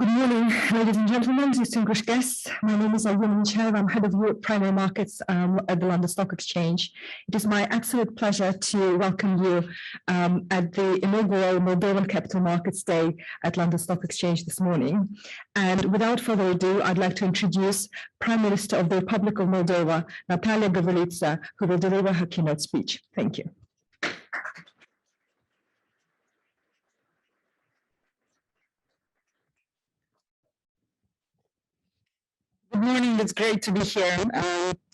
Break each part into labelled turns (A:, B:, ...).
A: Good morning, ladies and gentlemen, distinguished guests. My name is Alvin Michael. I'm head of Europe Primary Markets at the London Stock Exchange. It is my absolute pleasure to welcome you at the inaugural Moldovan Capital Markets Day at London Stock Exchange this morning. And without further ado, I'd like to introduce Prime Minister of the Republic of Moldova, Natalia Gavrilita, who will deliver her keynote speech. Thank you. Good morning, it's great to be here.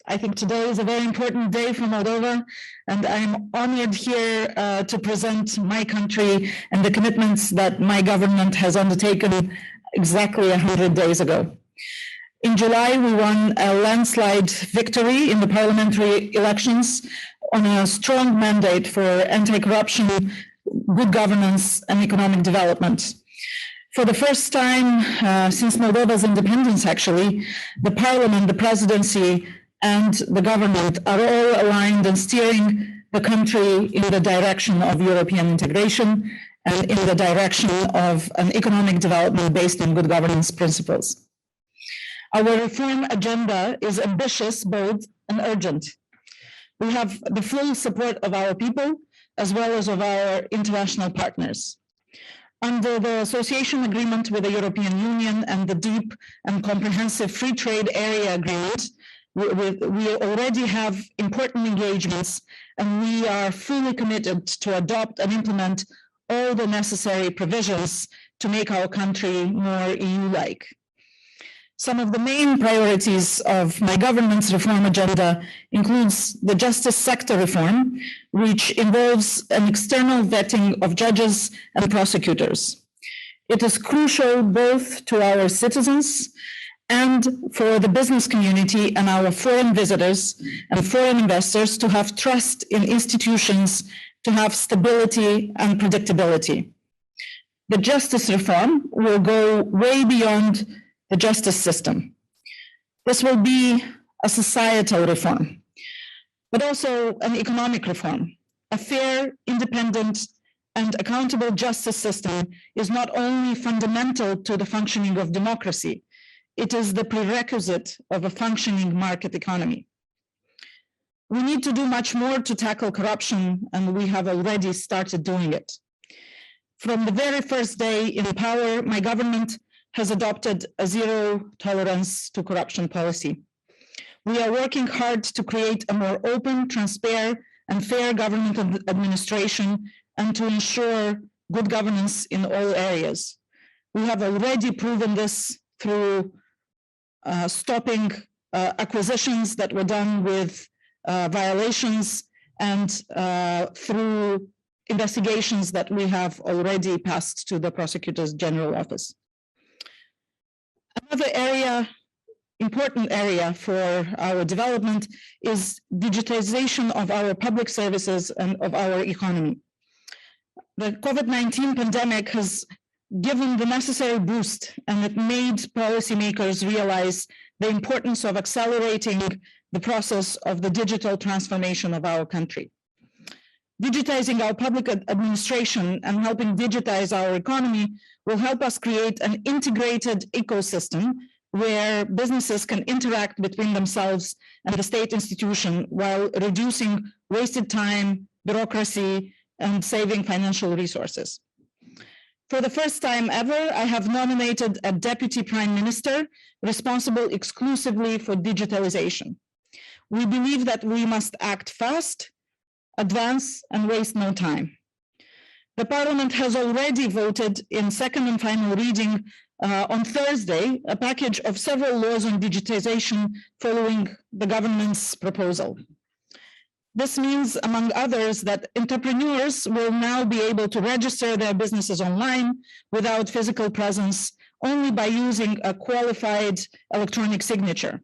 A: I think today is a very important day for Moldova, and I'm honored here to present my country and the commitments that my government has undertaken exactly 100 days ago. In July, we won a landslide victory in the parliamentary elections on a strong mandate for anti-corruption, good governance, and economic development. For the first time since Moldova's independence, actually, the parliament, the presidency, and the government are all aligned in steering the country in the direction of European integration and in the direction of an economic development based on good governance principles. Our reform agenda is ambitious, bold, and urgent. We have the full support of our people as well as of our international partners. Under the association agreement with the European Union and the deep and comprehensive free trade area agreement, we already have important engagements, and we are fully committed to adopt and implement all the necessary provisions to make our country more EU-like. Some of the main priorities of my government's reform agenda includes the justice sector reform, which involves an external vetting of judges and prosecutors. It is crucial both to our citizens and for the business community and our foreign visitors and foreign investors to have trust in institutions, to have stability and predictability. The justice reform will go way beyond the justice system. This will be a societal reform, but also an economic reform. A fair, independent, and accountable justice system is not only fundamental to the functioning of democracy, it is the prerequisite of a functioning market economy. We need to do much more to tackle corruption, and we have already started doing it. From the very first day in power, my government has adopted a zero tolerance to corruption policy. We are working hard to create a more open, transparent, and fair government administration and to ensure good governance in all areas. We have already proven this through stopping acquisitions that were done with violations and through investigations that we have already passed to the Prosecutor's General Office. Another area, important area for our development is digitalization of our public services and of our economy. The COVID-19 pandemic has given the necessary boost, and it made policymakers realize the importance of accelerating the process of the digital transformation of our country. Digitizing our public administration and helping digitize our economy will help us create an integrated ecosystem where businesses can interact between themselves and the state institution while reducing wasted time, bureaucracy, and saving financial resources. For the first time ever, I have nominated a Deputy Prime Minister responsible exclusively for digitalization. We believe that we must act fast, advance, and waste no time. The Parliament has already voted in second and final reading on Thursday a package of several laws on digitization following the government's proposal. This means, among others, that entrepreneurs will now be able to register their businesses online without physical presence, only by using a qualified electronic signature.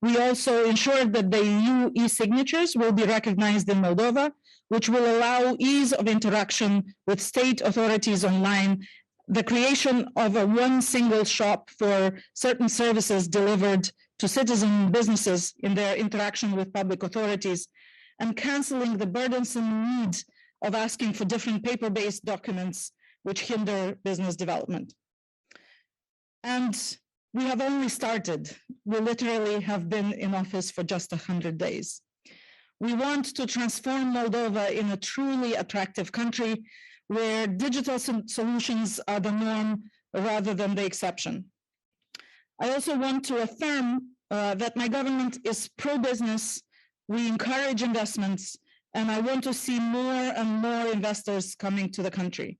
A: We also ensured that the EU e-signatures will be recognized in Moldova, which will allow ease of interaction with state authorities online, the creation of a one single shop for certain services delivered to citizen businesses in their interaction with public authorities, and canceling the burdensome need of asking for different paper-based documents which hinder business development. And we have only started. We literally have been in office for just 100 days. We want to transform Moldova in a truly attractive country where digital solutions are the norm rather than the exception. I also want to affirm that my government is pro-business. We encourage investments, and I want to see more and more investors coming to the country.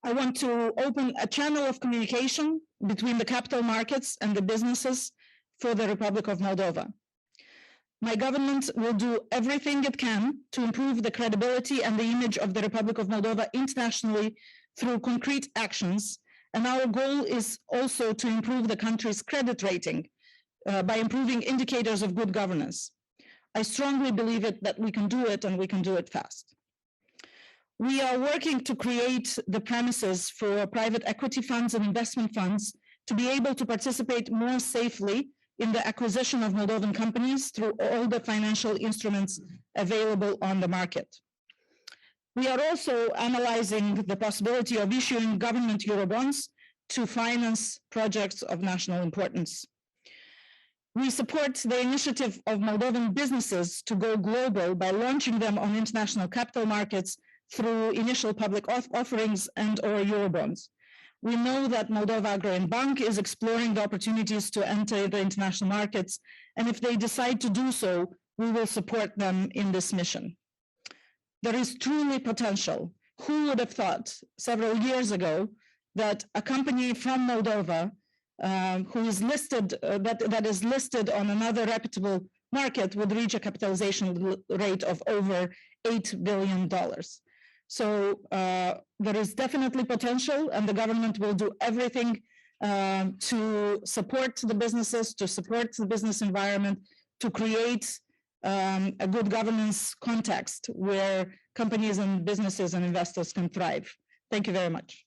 A: I want to open a channel of communication between the capital markets and the businesses for the Republic of Moldova. My government will do everything it can to improve the credibility and the image of the Republic of Moldova internationally through concrete actions. And our goal is also to improve the country's credit rating by improving indicators of good governance. I strongly believe that we can do it, and we can do it fast. We are working to create the premises for private equity funds and investment funds to be able to participate more safely in the acquisition of Moldovan companies through all the financial instruments available on the market. We are also analyzing the possibility of issuing government Eurobonds to finance projects of national importance. We support the initiative of Moldovan businesses to go global by launching them on international capital markets through initial public offerings and/or Eurobonds. We know that Moldova Agro and Bank is exploring the opportunities to enter the international markets, and if they decide to do so, we will support them in this mission. There is truly potential. Who would have thought several years ago that a company from Moldova who is listed, that is listed on another reputable market would reach a capitalization rate of over $8 billion. So there is definitely potential, and the government will do everything to support the businesses, to support the business environment, to create a good governance context where companies and businesses and investors can thrive. Thank you very much.